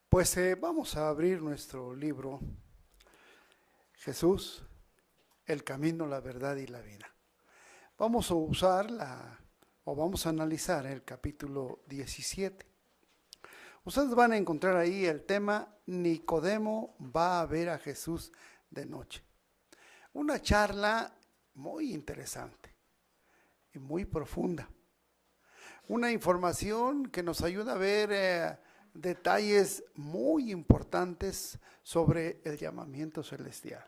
Pues vamos a abrir nuestro libro, Jesús, el camino, la verdad y la vida. Vamos a vamos a analizar el capítulo 17. Ustedes van a encontrar ahí el tema Nicodemo va a ver a Jesús de noche. Una charla muy interesante y muy profunda. Una información que nos ayuda a ver detalles muy importantes sobre el llamamiento celestial.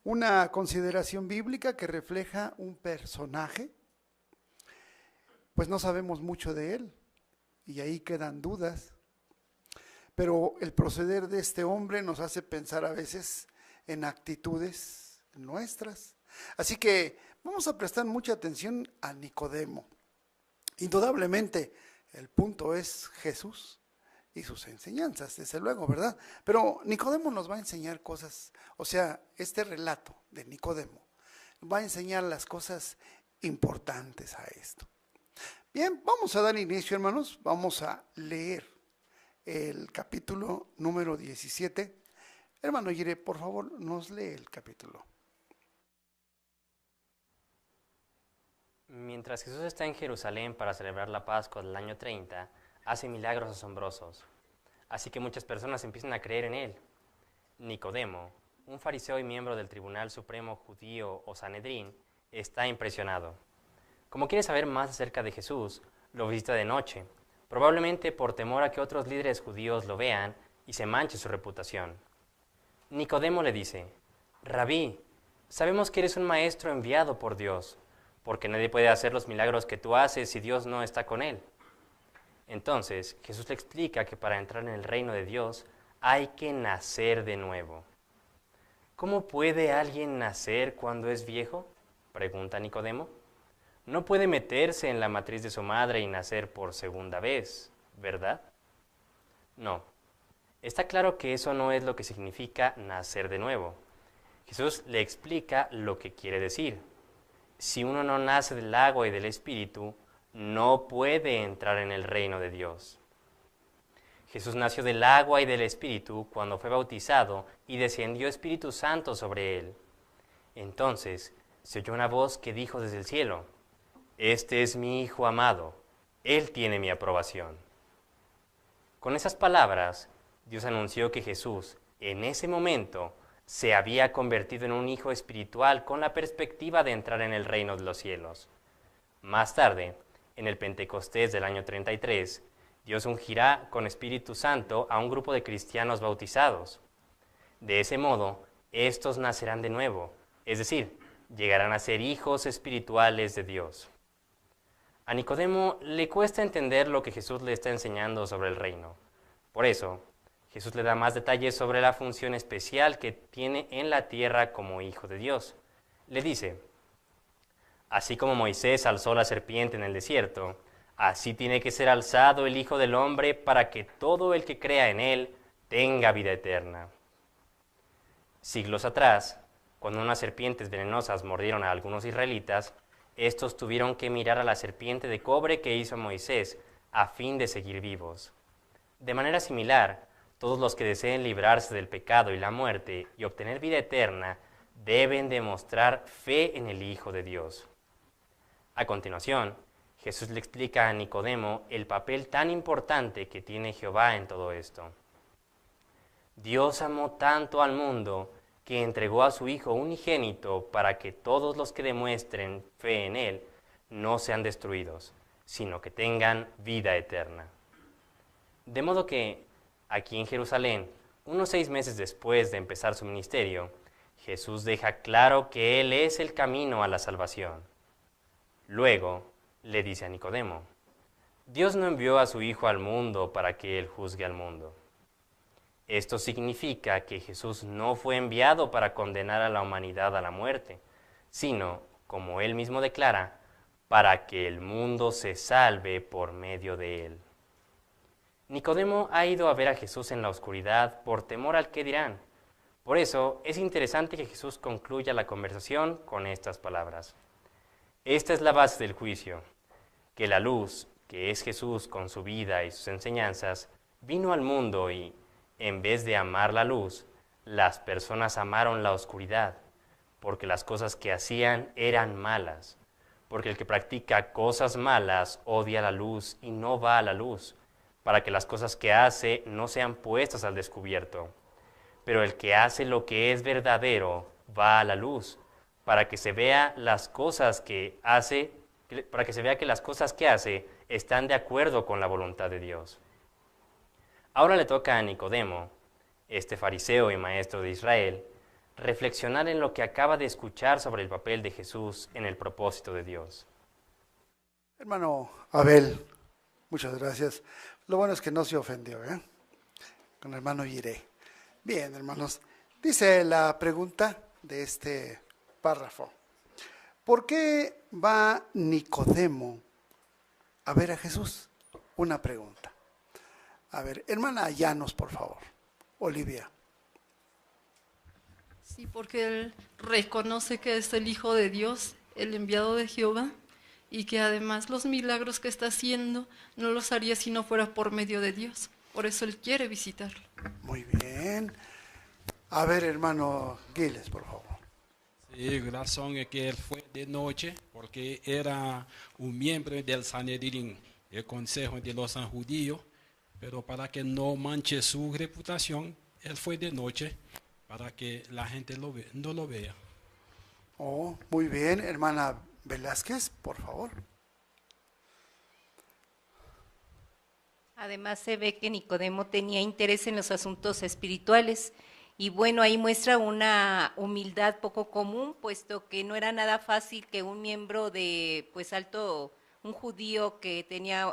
Una consideración bíblica que refleja un personaje, pues no sabemos mucho de él y ahí quedan dudas, pero el proceder de este hombre nos hace pensar a veces en actitudes nuestras. Así que vamos a prestar mucha atención a Nicodemo. Indudablemente, el punto es Jesús y sus enseñanzas, desde luego, ¿verdad? Pero Nicodemo nos va a enseñar cosas, o sea, este relato de Nicodemo va a enseñar las cosas importantes a esto. Bien, vamos a dar inicio, hermanos, vamos a leer el capítulo número 17. Hermano Yire, por favor, nos lee el capítulo. Mientras Jesús está en Jerusalén para celebrar la Pascua del año 30, hace milagros asombrosos. Así que muchas personas empiezan a creer en él. Nicodemo, un fariseo y miembro del Tribunal Supremo Judío o Sanedrín, está impresionado. Como quiere saber más acerca de Jesús, lo visita de noche, probablemente por temor a que otros líderes judíos lo vean y se manche su reputación. Nicodemo le dice: Rabí, sabemos que eres un maestro enviado por Dios, porque nadie puede hacer los milagros que tú haces si Dios no está con él. Entonces Jesús le explica que para entrar en el reino de Dios hay que nacer de nuevo. ¿Cómo puede alguien nacer cuando es viejo?, pregunta Nicodemo. No puede meterse en la matriz de su madre y nacer por segunda vez, ¿verdad? No. Está claro que eso no es lo que significa nacer de nuevo. Jesús le explica lo que quiere decir. Si uno no nace del agua y del Espíritu, no puede entrar en el reino de Dios. Jesús nació del agua y del Espíritu cuando fue bautizado y descendió Espíritu Santo sobre él. Entonces se oyó una voz que dijo desde el cielo: Este es mi Hijo amado, Él tiene mi aprobación. Con esas palabras, Dios anunció que Jesús, en ese momento, se había convertido en un hijo espiritual con la perspectiva de entrar en el reino de los cielos. Más tarde, en el Pentecostés del año 33, Dios ungirá con Espíritu Santo a un grupo de cristianos bautizados. De ese modo, estos nacerán de nuevo, es decir, llegarán a ser hijos espirituales de Dios. A Nicodemo le cuesta entender lo que Jesús le está enseñando sobre el reino. Por eso, Jesús le da más detalles sobre la función especial que tiene en la tierra como hijo de Dios. Le dice: Así como Moisés alzó la serpiente en el desierto, así tiene que ser alzado el Hijo del Hombre para que todo el que crea en él tenga vida eterna. Siglos atrás, cuando unas serpientes venenosas mordieron a algunos israelitas, estos tuvieron que mirar a la serpiente de cobre que hizo Moisés a fin de seguir vivos. De manera similar, todos los que deseen librarse del pecado y la muerte y obtener vida eterna deben demostrar fe en el Hijo de Dios. A continuación, Jesús le explica a Nicodemo el papel tan importante que tiene Jehová en todo esto. Dios amó tanto al mundo que entregó a su Hijo unigénito para que todos los que demuestren fe en Él no sean destruidos, sino que tengan vida eterna. De modo que, aquí en Jerusalén, unos 6 meses después de empezar su ministerio, Jesús deja claro que Él es el camino a la salvación. Luego, le dice a Nicodemo: Dios no envió a su Hijo al mundo para que Él juzgue al mundo. Esto significa que Jesús no fue enviado para condenar a la humanidad a la muerte, sino, como Él mismo declara, para que el mundo se salve por medio de Él. Nicodemo ha ido a ver a Jesús en la oscuridad por temor al qué dirán. Por eso es interesante que Jesús concluya la conversación con estas palabras: Esta es la base del juicio, que la luz, que es Jesús con su vida y sus enseñanzas, Vino al mundo y, en vez de amar la luz, las personas amaron la oscuridad, porque las cosas que hacían eran malas. Porque el que practica cosas malas odia la luz y no va a la luz, para que las cosas que hace no sean puestas al descubierto. Pero el que hace lo que es verdadero va a la luz, para que se vea las cosas que hace, para que se vea que las cosas que hace están de acuerdo con la voluntad de Dios. Ahora le toca a Nicodemo, este fariseo y maestro de Israel, reflexionar en lo que acaba de escuchar sobre el papel de Jesús en el propósito de Dios. Hermano Abel, muchas gracias. Lo bueno es que no se ofendió, ¿eh? Con el hermano Iré. Bien, hermanos. Dice la pregunta de este párrafo. ¿Por qué va Nicodemo a ver a Jesús? Una pregunta. A ver, hermana Llanos, por favor. Olivia. Sí, porque él reconoce que es el Hijo de Dios, el enviado de Jehová, y que además los milagros que está haciendo no los haría si no fuera por medio de Dios. Por eso él quiere visitarlo. Muy bien. A ver, hermano Giles, por favor. Sí, la razón es que él fue de noche porque era un miembro del Sanedrín, el consejo de los judíos, pero para que no manche su reputación, él fue de noche para que la gente no lo vea. Oh, muy bien, hermana Velázquez, por favor. Además se ve que Nicodemo tenía interés en los asuntos espirituales y bueno, ahí muestra una humildad poco común, puesto que no era nada fácil que un miembro de pues alto, un judío que tenía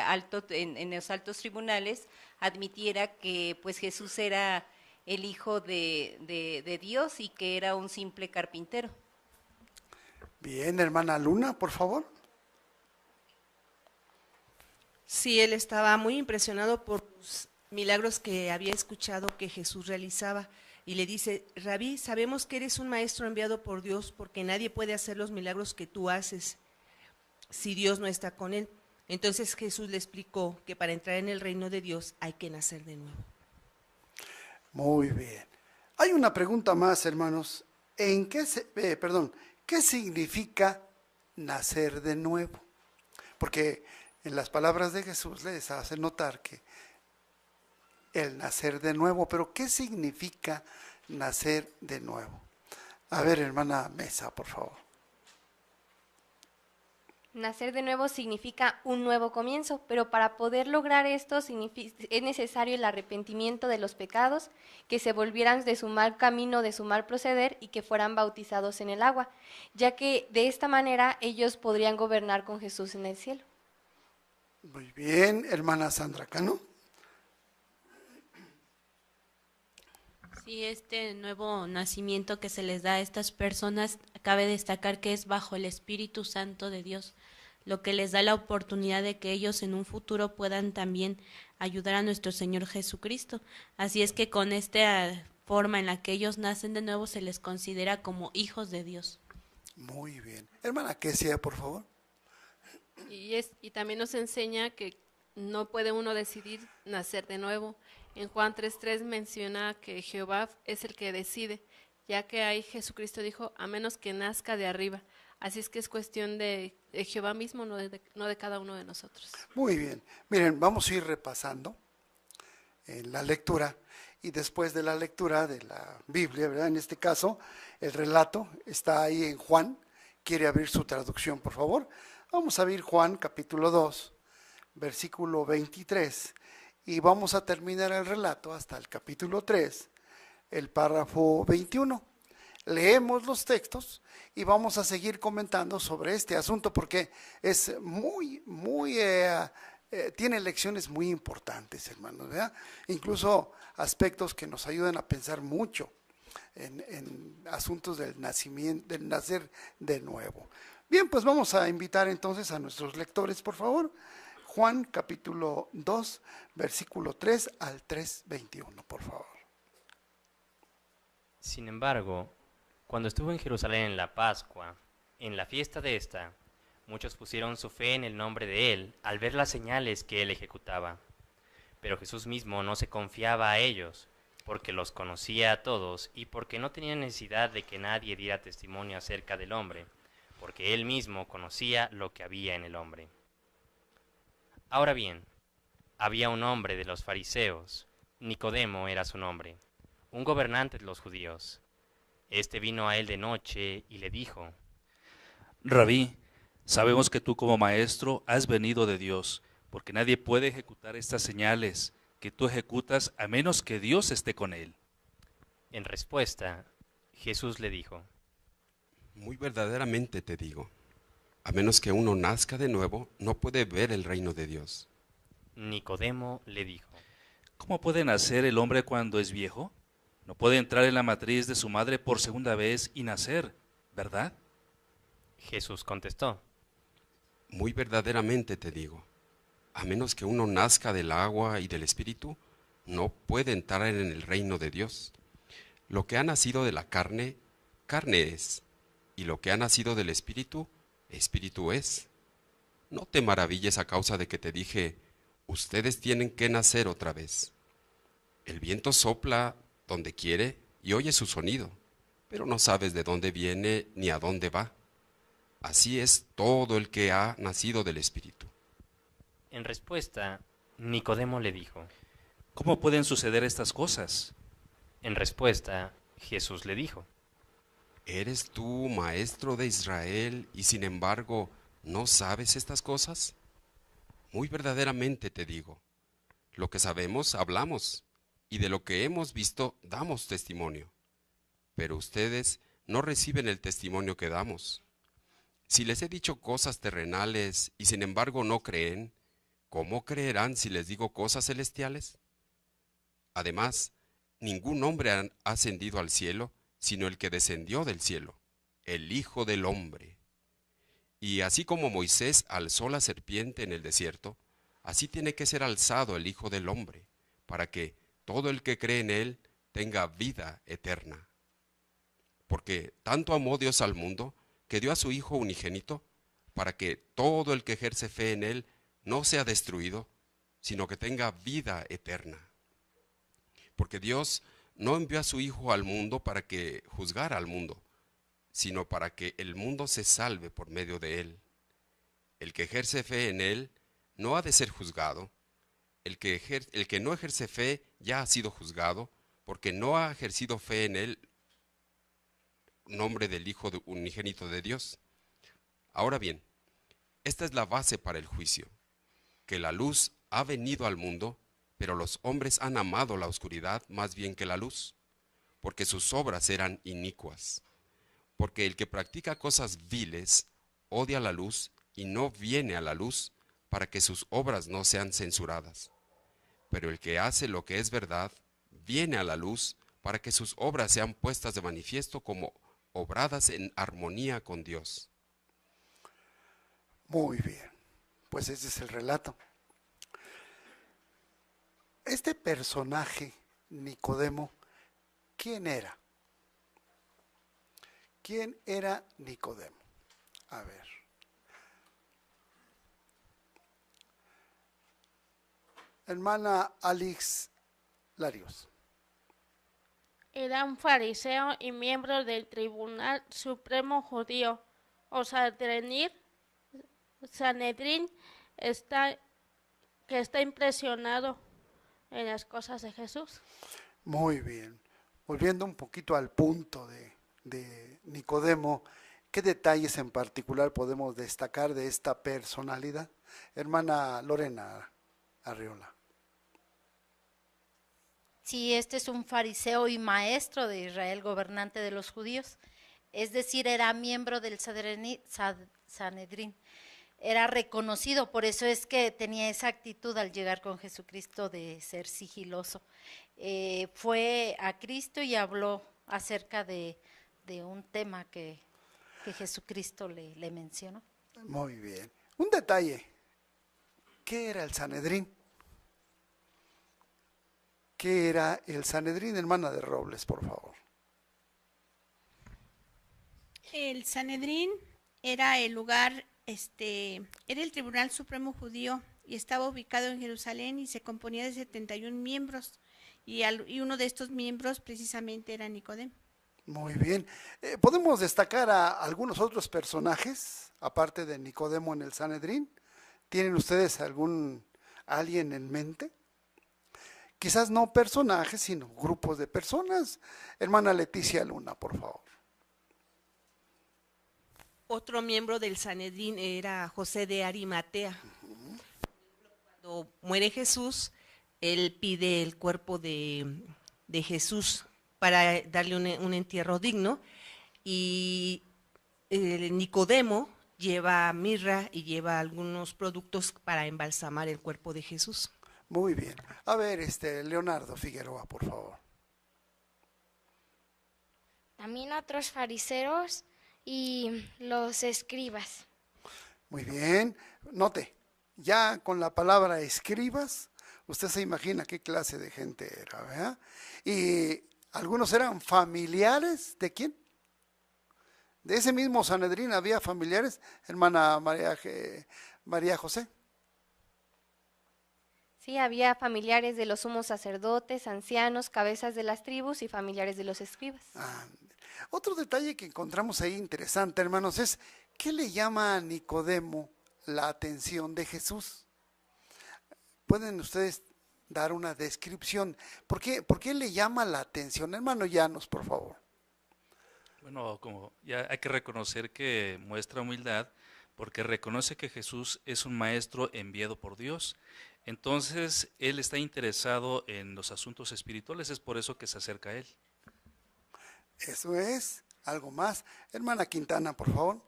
alto en los altos tribunales admitiera que pues Jesús era el hijo de Dios y que era un simple carpintero. Bien, hermana Luna, por favor. Sí, él estaba muy impresionado por los milagros que había escuchado que Jesús realizaba y le dice: Rabí, sabemos que eres un maestro enviado por Dios porque nadie puede hacer los milagros que tú haces si Dios no está con él. Entonces Jesús le explicó que para entrar en el reino de Dios hay que nacer de nuevo. Muy bien. Hay una pregunta más, hermanos. ¿Qué significa nacer de nuevo? Porque en las palabras de Jesús les hace notar que el nacer de nuevo, pero ¿qué significa nacer de nuevo? A ver, hermana Mesa, por favor. Nacer de nuevo significa un nuevo comienzo, pero para poder lograr esto es necesario el arrepentimiento de los pecados, que se volvieran de su mal camino, de su mal proceder y que fueran bautizados en el agua, ya que de esta manera ellos podrían gobernar con Jesús en el cielo. Muy bien, hermana Sandra Cano. Sí, este nuevo nacimiento que se les da a estas personas, cabe destacar que es bajo el Espíritu Santo de Dios, lo que les da la oportunidad de que ellos en un futuro puedan también ayudar a nuestro Señor Jesucristo. Así es que con esta forma en la que ellos nacen de nuevo se les considera como hijos de Dios. Muy bien. Hermana Kesia, por favor. Y también nos enseña que no puede uno decidir nacer de nuevo. En Juan 3:3 menciona que Jehová es el que decide, ya que ahí Jesucristo dijo, a menos que nazca de arriba. Así es que es cuestión de Jehová mismo, no de cada uno de nosotros. Muy bien. Miren, vamos a ir repasando en la lectura y después de la lectura de la Biblia, ¿verdad? En este caso, el relato está ahí en Juan. ¿Quiere abrir su traducción, por favor? Vamos a abrir Juan capítulo 2, versículo 23. Y vamos a terminar el relato hasta el capítulo 3, el párrafo 21. Leemos los textos y vamos a seguir comentando sobre este asunto porque es tiene lecciones muy importantes, hermanos, ¿verdad? Incluso aspectos que nos ayudan a pensar mucho en asuntos del nacimiento, del nacer de nuevo. Bien, pues vamos a invitar entonces a nuestros lectores, por favor. Juan capítulo 2, versículo 3 al 3:21, por favor. Sin embargo, cuando estuvo en Jerusalén en la Pascua, en la fiesta de esta, muchos pusieron su fe en el nombre de él al ver las señales que él ejecutaba. Pero Jesús mismo no se confiaba a ellos, porque los conocía a todos y porque no tenía necesidad de que nadie diera testimonio acerca del hombre, porque él mismo conocía lo que había en el hombre. Ahora bien, había un hombre de los fariseos, Nicodemo era su nombre, un gobernante de los judíos. Este vino a él de noche y le dijo: Rabí, sabemos que tú como maestro has venido de Dios, porque nadie puede ejecutar estas señales que tú ejecutas a menos que Dios esté con él. En respuesta, Jesús le dijo: Muy verdaderamente te digo, a menos que uno nazca de nuevo, no puede ver el reino de Dios. Nicodemo le dijo: ¿Cómo puede nacer el hombre cuando es viejo? No puede entrar en la matriz de su madre por segunda vez y nacer, ¿verdad? Jesús contestó: Muy verdaderamente te digo, a menos que uno nazca del agua y del Espíritu, no puede entrar en el reino de Dios. Lo que ha nacido de la carne, carne es, y lo que ha nacido del Espíritu, Espíritu es. No te maravilles a causa de que te dije, ustedes tienen que nacer otra vez. El viento sopla donde quiere y oye su sonido, pero no sabes de dónde viene ni a dónde va. Así es todo el que ha nacido del Espíritu. En respuesta, Nicodemo le dijo: ¿Cómo pueden suceder estas cosas? En respuesta, Jesús le dijo: ¿Eres tú maestro de Israel y sin embargo no sabes estas cosas? Muy verdaderamente te digo, lo que sabemos hablamos y de lo que hemos visto damos testimonio, pero ustedes no reciben el testimonio que damos. Si les he dicho cosas terrenales y sin embargo no creen, ¿cómo creerán si les digo cosas celestiales? Además, ningún hombre ha ascendido al cielo, sino el que descendió del cielo, el Hijo del Hombre. Y así como Moisés alzó la serpiente en el desierto, así tiene que ser alzado el Hijo del Hombre, para que todo el que cree en él tenga vida eterna. Porque tanto amó Dios al mundo, que dio a su Hijo unigénito, para que todo el que ejerce fe en él no sea destruido, sino que tenga vida eterna. Porque Dios no envió a su Hijo al mundo para que juzgara al mundo, sino para que el mundo se salve por medio de él. El que ejerce fe en él no ha de ser juzgado. El que no ejerce fe ya ha sido juzgado, porque no ha ejercido fe en él, nombre del Hijo unigénito de Dios. Ahora bien, esta es la base para el juicio, que la luz ha venido al mundo, pero los hombres han amado la oscuridad más bien que la luz, porque sus obras eran inicuas. Porque el que practica cosas viles odia la luz y no viene a la luz para que sus obras no sean censuradas. Pero el que hace lo que es verdad viene a la luz para que sus obras sean puestas de manifiesto como obradas en armonía con Dios. Muy bien, pues ese es el relato. Este personaje, Nicodemo, ¿quién era? ¿Quién era Nicodemo? A ver. Hermana Alix Larios. Era un fariseo y miembro del Tribunal Supremo Judío, o Sanedrín, que está impresionado en las cosas de Jesús. Muy bien. Volviendo un poquito al punto de Nicodemo, ¿qué detalles en particular podemos destacar de esta personalidad? Hermana Lorena Arriola. Sí, este es un fariseo y maestro de Israel, gobernante de los judíos, es decir, era miembro del Sanedrín, era reconocido, por eso es que tenía esa actitud al llegar con Jesucristo de ser sigiloso. Fue a Cristo y habló acerca de un tema que Jesucristo le mencionó. Muy bien. Un detalle, ¿qué era el Sanedrín? ¿Qué era el Sanedrín, hermana de Robles, por favor? El Sanedrín era el lugar, era el Tribunal Supremo Judío y estaba ubicado en Jerusalén y se componía de 71 miembros y uno de estos miembros precisamente era Nicodemo. Muy bien. ¿Podemos destacar a algunos otros personajes, aparte de Nicodemo en el Sanedrín? ¿Tienen ustedes alguien en mente? Quizás no personajes, sino grupos de personas. Hermana Leticia Luna, por favor. Otro miembro del Sanedrín era José de Arimatea. Cuando muere Jesús, él pide el cuerpo de Jesús para darle un entierro digno, y Nicodemo lleva mirra y lleva algunos productos para embalsamar el cuerpo de Jesús. Muy bien. A ver, Leonardo Figueroa, por favor. También otros fariseos y los escribas. Muy bien. Note, ya con la palabra escribas, usted se imagina qué clase de gente era, ¿verdad? Y algunos eran familiares, ¿de quién? De ese mismo Sanedrín había familiares, hermana María José. Sí, había familiares de los sumos sacerdotes, ancianos, cabezas de las tribus y familiares de los escribas. Otro detalle que encontramos ahí interesante, hermanos, es ¿qué le llama a Nicodemo la atención de Jesús? ¿Pueden ustedes dar una descripción? ¿Por qué le llama la atención? Hermano Llanos, por favor. Bueno, como ya hay que reconocer que muestra humildad porque reconoce que Jesús es un maestro enviado por Dios. Entonces, él está interesado en los asuntos espirituales, es por eso que se acerca a él. Eso es, algo más. Hermana Quintana, por favor.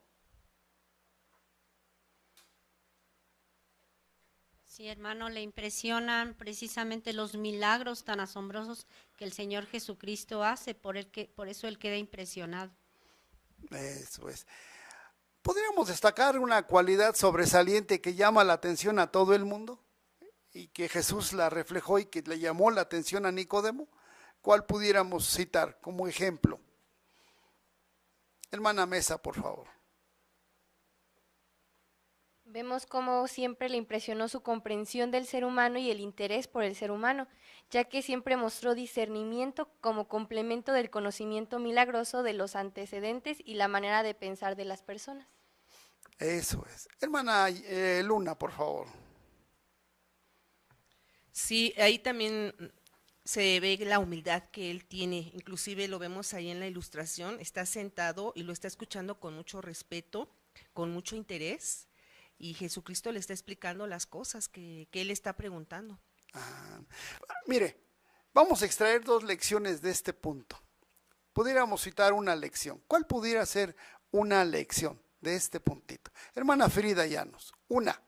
Sí, hermano, le impresionan precisamente los milagros tan asombrosos que el Señor Jesucristo hace, por eso él queda impresionado. Eso es. ¿Podríamos destacar una cualidad sobresaliente que llama la atención a todo el mundo? Y que Jesús la reflejó y que le llamó la atención a Nicodemo. ¿Cuál pudiéramos citar como ejemplo? Hermana Mesa, por favor. Vemos cómo siempre le impresionó su comprensión del ser humano y el interés por el ser humano, ya que siempre mostró discernimiento como complemento del conocimiento milagroso de los antecedentes y la manera de pensar de las personas. Eso es. Hermana Luna, por favor. Sí, ahí también se ve la humildad que él tiene, inclusive lo vemos ahí en la ilustración, está sentado y lo está escuchando con mucho respeto, con mucho interés, y Jesucristo le está explicando las cosas que él está preguntando. Mire, vamos a extraer 2 lecciones de este punto. Pudiéramos citar una lección. ¿Cuál pudiera ser una lección de este puntito? Hermana Frida Llanos, una.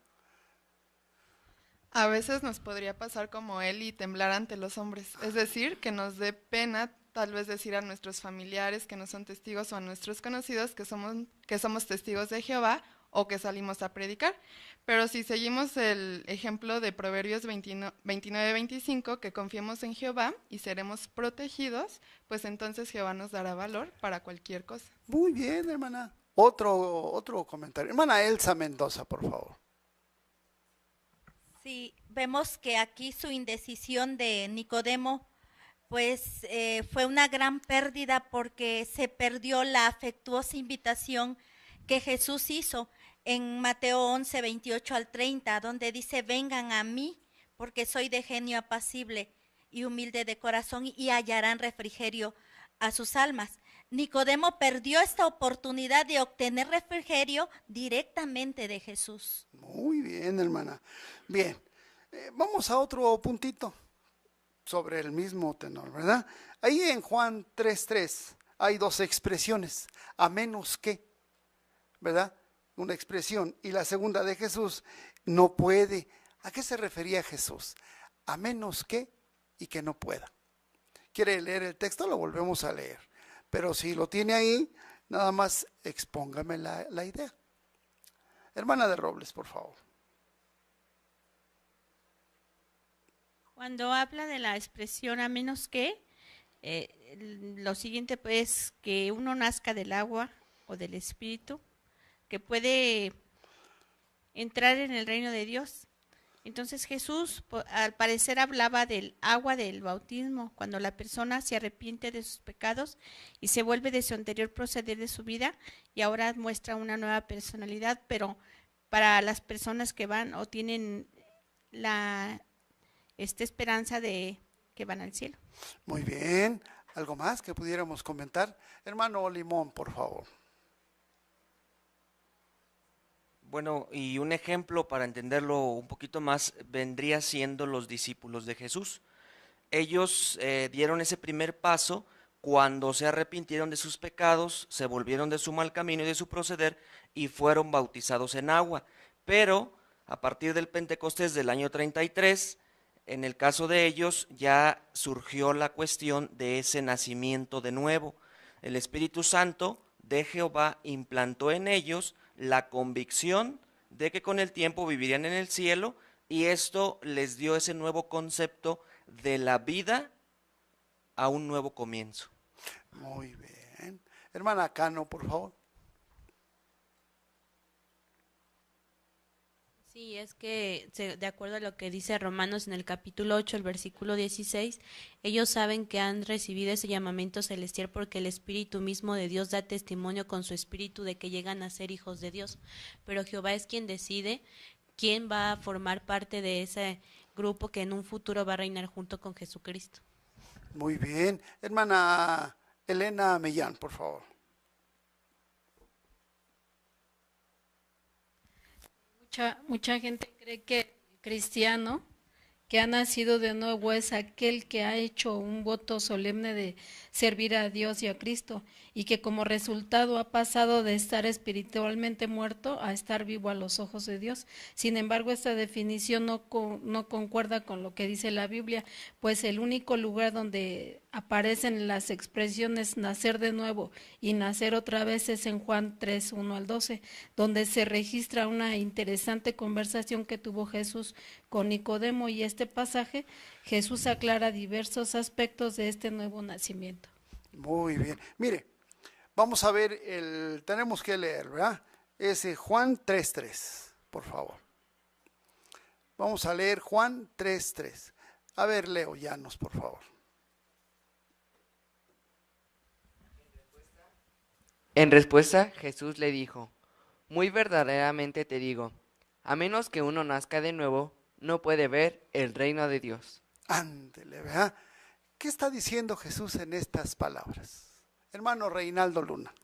A veces nos podría pasar como él y temblar ante los hombres, es decir, que nos dé pena tal vez decir a nuestros familiares que no son testigos o a nuestros conocidos que somos testigos de Jehová o que salimos a predicar. Pero si seguimos el ejemplo de Proverbios 29-25, que confiemos en Jehová y seremos protegidos, pues entonces Jehová nos dará valor para cualquier cosa. Muy bien, hermana. Otro comentario. Hermana Elsa Mendoza, por favor. Sí, vemos que aquí su indecisión de Nicodemo, pues fue una gran pérdida porque se perdió la afectuosa invitación que Jesús hizo en Mateo 11, 28 al 30, donde dice, vengan a mí, porque soy de genio apacible y humilde de corazón, y hallarán refrigerio a sus almas. Nicodemo perdió esta oportunidad de obtener refrigerio directamente de Jesús. Muy bien, hermana. Bien, vamos a otro puntito sobre el mismo tenor, ¿verdad? Ahí en Juan 3:3 hay 2 expresiones, a menos que, ¿verdad? Una expresión, y la segunda de Jesús, no puede. ¿A qué se refería Jesús? A menos que y que no pueda. ¿Quiere leer el texto? Lo volvemos a leer. Pero si lo tiene ahí, nada más expóngame la idea. Hermana de Robles, por favor. Cuando habla de la expresión a menos que, lo siguiente pues que uno nazca del agua o del espíritu, que puede entrar en el reino de Dios. Entonces Jesús, al parecer, hablaba del agua del bautismo, cuando la persona se arrepiente de sus pecados y se vuelve de su anterior proceder de su vida y ahora muestra una nueva personalidad, pero para las personas que van o tienen esta esperanza de que van al cielo. Muy bien. ¿Algo más que pudiéramos comentar? Hermano Limón, por favor. Bueno, y un ejemplo para entenderlo un poquito más vendría siendo los discípulos de Jesús. Ellos dieron ese primer paso cuando se arrepintieron de sus pecados, se volvieron de su mal camino y de su proceder y fueron bautizados en agua. Pero a partir del Pentecostés del año 33, en el caso de ellos ya surgió la cuestión de ese nacimiento de nuevo. El Espíritu Santo de Jehová implantó en ellos la convicción de que con el tiempo vivirían en el cielo y esto les dio ese nuevo concepto de la vida a un nuevo comienzo. Muy bien. Hermana Cano, por favor. Sí, es que de acuerdo a lo que dice Romanos en el capítulo 8, el versículo 16, ellos saben que han recibido ese llamamiento celestial porque el Espíritu mismo de Dios da testimonio con su Espíritu de que llegan a ser hijos de Dios. Pero Jehová es quien decide quién va a formar parte de ese grupo que en un futuro va a reinar junto con Jesucristo. Muy bien. Hermana Elena Mellán, por favor. Mucha gente cree que el cristiano que ha nacido de nuevo es aquel que ha hecho un voto solemne de servir a Dios y a Cristo y que como resultado ha pasado de estar espiritualmente muerto a estar vivo a los ojos de Dios. Sin embargo, esta definición no concuerda con lo que dice la Biblia, pues el único lugar donde aparecen las expresiones nacer de nuevo y nacer otra vez es en Juan 3, 1 al 12, donde se registra una interesante conversación que tuvo Jesús con Nicodemo y este pasaje Jesús aclara diversos aspectos de este nuevo nacimiento. Muy bien. Mire, vamos a ver, tenemos que leer, ¿verdad? Es Juan 3:3, por favor. Vamos a leer Juan 3:3. A ver, Leo Llanos, por favor. En respuesta, Jesús le dijo, muy verdaderamente te digo, a menos que uno nazca de nuevo, no puede ver el reino de Dios. Ándele, ¿verdad? ¿Qué está diciendo Jesús en estas palabras? Hermano Reinaldo Luna.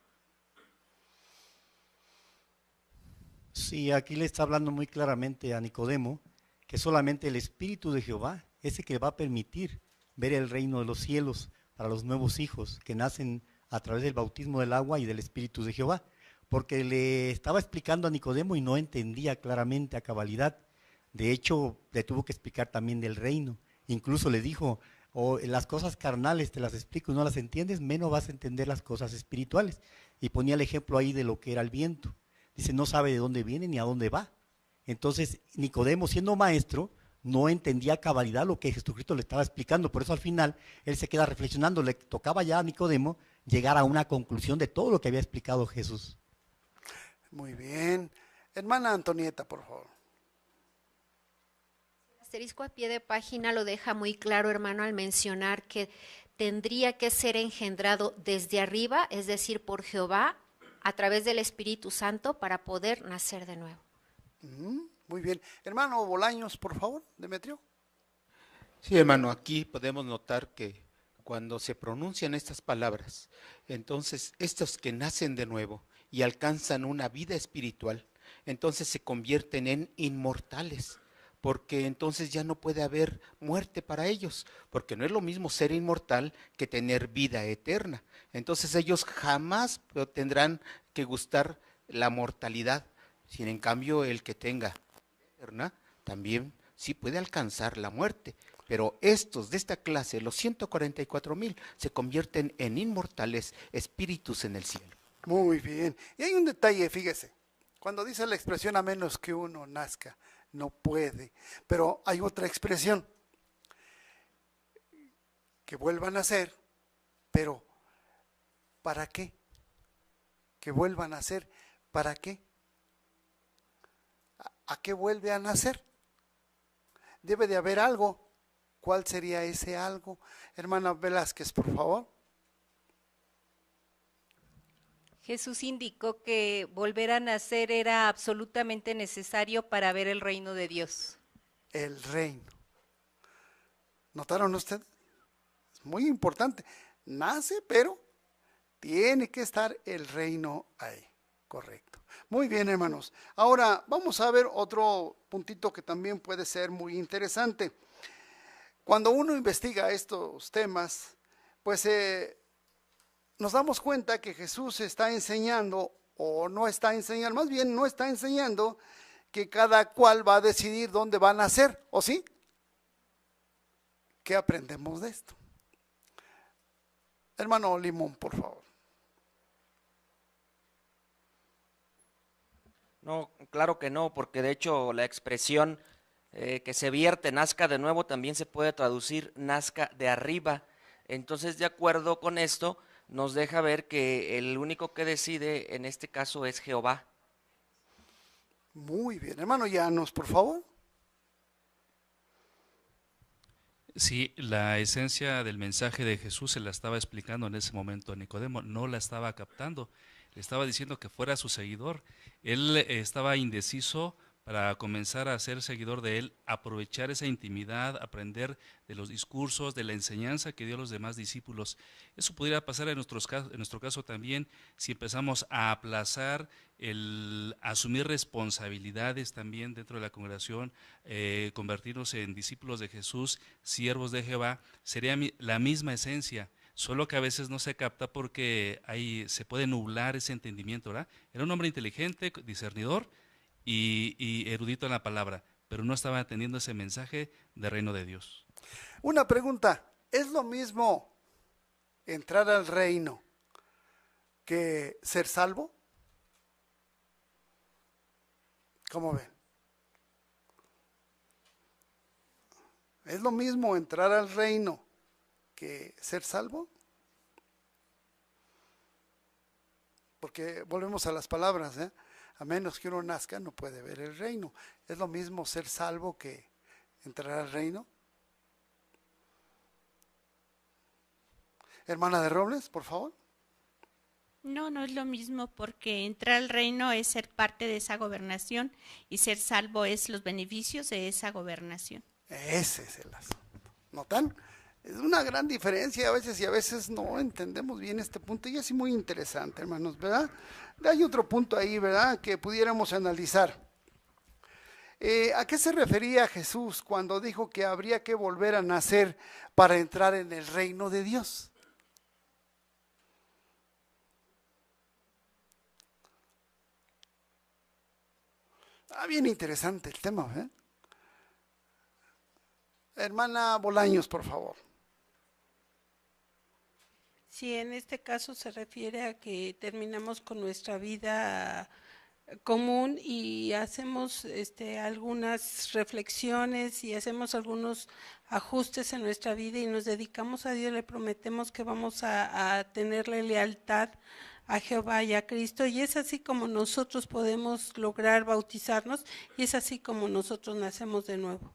Sí, aquí le está hablando muy claramente a Nicodemo que solamente el Espíritu de Jehová es el que va a permitir ver el reino de los cielos para los nuevos hijos que nacen a través del bautismo del agua y del Espíritu de Jehová, porque le estaba explicando a Nicodemo y no entendía claramente a cabalidad. De hecho, le tuvo que explicar también del reino. Incluso le dijo, las cosas carnales te las explico y no las entiendes, menos vas a entender las cosas espirituales. Y ponía el ejemplo ahí de lo que era el viento. Dice, no sabe de dónde viene ni a dónde va. Entonces, Nicodemo, siendo maestro, no entendía a cabalidad lo que Jesucristo le estaba explicando. Por eso al final, él se queda reflexionando. Le tocaba ya a Nicodemo llegar a una conclusión de todo lo que había explicado Jesús. Muy bien. Hermana Antonieta, por favor. El asterisco a pie de página lo deja muy claro, hermano, al mencionar que tendría que ser engendrado desde arriba, es decir, por Jehová, a través del Espíritu Santo, para poder nacer de nuevo. Muy bien. Hermano Bolaños, por favor, Demetrio. Sí, hermano, aquí podemos notar que cuando se pronuncian estas palabras, entonces estos que nacen de nuevo y alcanzan una vida espiritual, entonces se convierten en inmortales, porque entonces ya no puede haber muerte para ellos, porque no es lo mismo ser inmortal que tener vida eterna. Entonces ellos jamás tendrán que gustar la mortalidad, sin en cambio el que tenga eterna también sí puede alcanzar la muerte. Pero estos de esta clase, los 144,000, se convierten en inmortales espíritus en el cielo. Muy bien. Y hay un detalle, fíjese. Cuando dice la expresión a menos que uno nazca, no puede. Pero hay otra expresión. Que vuelvan a nacer, pero ¿para qué? Que vuelvan a nacer, ¿para qué? ¿A qué vuelve a nacer? debe de haber algo. ¿Cuál sería ese algo? Hermana Velázquez, por favor. Jesús indicó que volver a nacer era absolutamente necesario para ver el reino de Dios. El reino. ¿Notaron ustedes? Es muy importante. Nace, pero tiene que estar el reino ahí. Correcto. Muy bien, hermanos. Ahora vamos a ver otro puntito que también puede ser muy interesante. Cuando uno investiga estos temas, pues nos damos cuenta que Jesús está enseñando, o no está enseñando, más bien no está enseñando que cada cual va a decidir dónde va a nacer, ¿o sí? ¿Qué aprendemos de esto? Hermano Limón, por favor. No, claro que no, porque de hecho la expresión que se vierte, nazca de nuevo, también se puede traducir nazca de arriba. Entonces, de acuerdo con esto, nos deja ver que el único que decide en este caso es Jehová. Muy bien, hermano Llanos, por favor. Sí, la esencia del mensaje de Jesús se la estaba explicando en ese momento a Nicodemo, no la estaba captando, le estaba diciendo que fuera su seguidor. Él estaba indeciso para comenzar a ser seguidor de él, aprovechar esa intimidad, aprender de los discursos, de la enseñanza que dio a los demás discípulos. Eso pudiera pasar en nuestro caso también, si empezamos a aplazar el asumir responsabilidades también dentro de la congregación, convertirnos en discípulos de Jesús, siervos de Jehová, sería la misma esencia, solo que a veces no se capta porque ahí se puede nublar ese entendimiento, ¿verdad? Era un hombre inteligente, discernidor, y erudito en la palabra, pero no estaba atendiendo ese mensaje del reino de Dios. Una pregunta, ¿es lo mismo entrar al reino que ser salvo? ¿Cómo ven? ¿Es lo mismo entrar al reino que ser salvo? Porque volvemos a las palabras, ¿eh? A menos que uno nazca, no puede ver el reino. ¿Es lo mismo ser salvo que entrar al reino? Hermana de Robles, por favor. No, no es lo mismo, porque entrar al reino es ser parte de esa gobernación y ser salvo es los beneficios de esa gobernación. Ese es el asunto. ¿Notan? Es una gran diferencia a veces y a veces no entendemos bien este punto y es muy interesante, hermanos, ¿verdad? Hay otro punto ahí, ¿verdad?, que pudiéramos analizar. ¿A qué se refería Jesús cuando dijo que habría que volver a nacer para entrar en el reino de Dios? Bien interesante el tema, ¿eh? Hermana Bolaños, por favor. Sí, en este caso se refiere a que terminamos con nuestra vida común y hacemos algunas reflexiones y hacemos algunos ajustes en nuestra vida y nos dedicamos a Dios, le prometemos que vamos a tenerle lealtad a Jehová y a Cristo, y es así como nosotros podemos lograr bautizarnos y es así como nosotros nacemos de nuevo.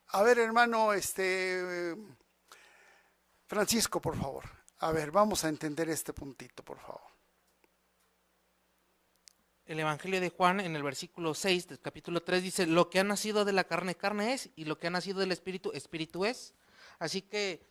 A ver, hermano, Francisco, por favor. A ver, vamos a entender este puntito, por favor. El Evangelio de Juan, en el versículo 6 del capítulo 3, dice: lo que ha nacido de la carne, carne es, y lo que ha nacido del Espíritu, Espíritu es. Así que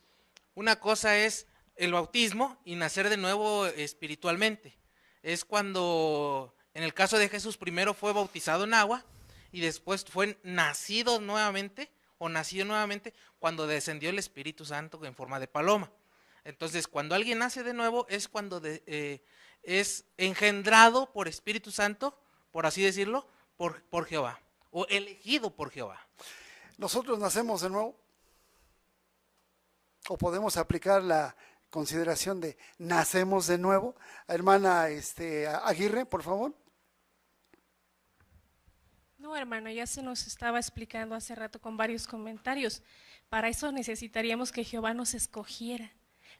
una cosa es el bautismo y nacer de nuevo espiritualmente. Es cuando, en el caso de Jesús, primero fue bautizado en agua y después fue nacido nuevamente, o nacido nuevamente cuando descendió el Espíritu Santo en forma de paloma. Entonces, cuando alguien nace de nuevo es cuando es engendrado por Espíritu Santo, por así decirlo, por Jehová, o elegido por Jehová. ¿Nosotros nacemos de nuevo? ¿O podemos aplicar la consideración de nacemos de nuevo? Hermana Aguirre, por favor. No, hermano, ya se nos estaba explicando hace rato con varios comentarios. Para eso necesitaríamos que Jehová nos escogiera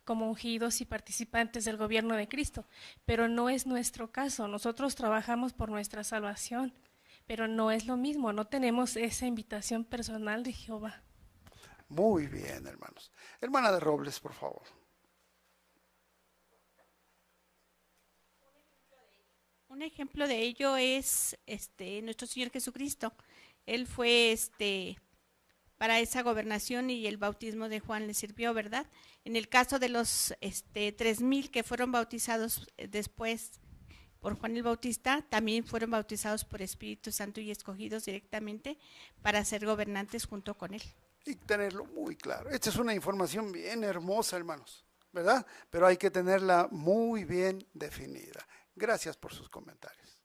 como ungidos y participantes del gobierno de Cristo, pero no es nuestro caso. Nosotros trabajamos por nuestra salvación, pero no es lo mismo, no tenemos esa invitación personal de Jehová. Muy bien, hermanos. Hermana de Robles, por favor. Un ejemplo de ello es nuestro Señor Jesucristo. Él fue para esa gobernación y el bautismo de Juan le sirvió, ¿verdad? En el caso de los 3,000 que fueron bautizados después por Juan el Bautista, también fueron bautizados por Espíritu Santo y escogidos directamente para ser gobernantes junto con él. Y tenerlo muy claro. Esta es una información bien hermosa, hermanos, ¿verdad? Pero hay que tenerla muy bien definida. Gracias por sus comentarios.